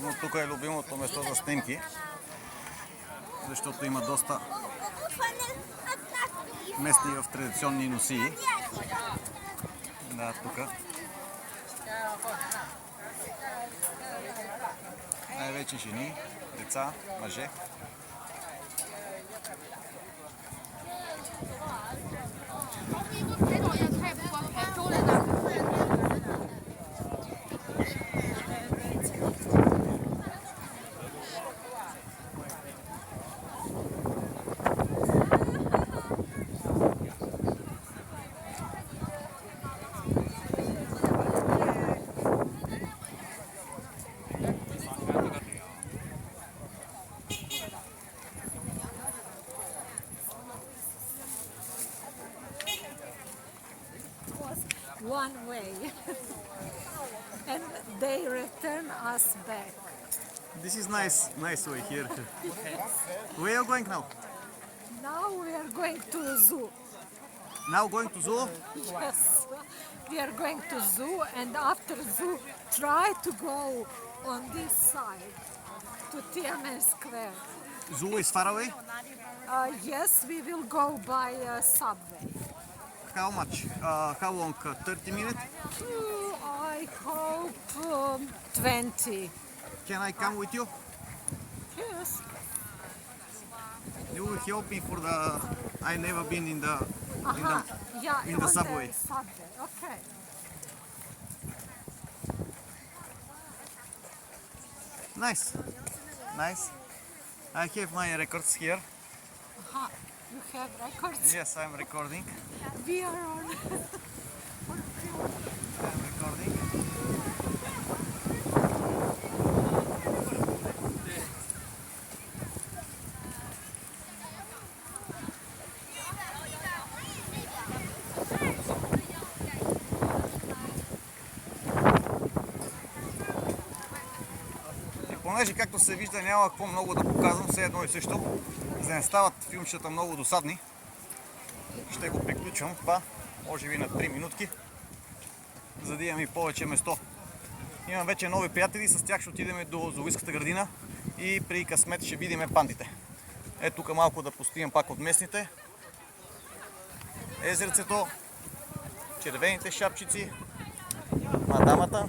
Явно тук е любимото место за снимки, защото има доста местни в традиционни носии. Да, тук. Най-вече жени, деца, мъже. One way and they return us back. This is nice way here. Where are you going now? Now we are going to zoo. Now going to zoo? Yes, we are going to zoo, and after zoo try to go on this side to Tiananmen Square. Zoo is far away? Yes, we will go by subway. How much? How long? 30 minutes? I hope 20. Can I come with you? Yes. You will help me for the... I never been in the Yeah, in the on subway. The subway. Okay. Nice. I have my records here. You have records? Yes, I'm recording. We are on. I'm recording. И понеже, както се вижда, няма какво много да показвам, все едно и също, за да не стават филмчета много досадни, ще го приключвам това, може би на 3 минутки, за да имам и повече место. Имам вече нови приятели, с тях ще отидем до зоологическата градина и при късмет ще видим пандите. Ето тук малко да постигам пак от местните. Езерцето, червените шапчици, мадамата.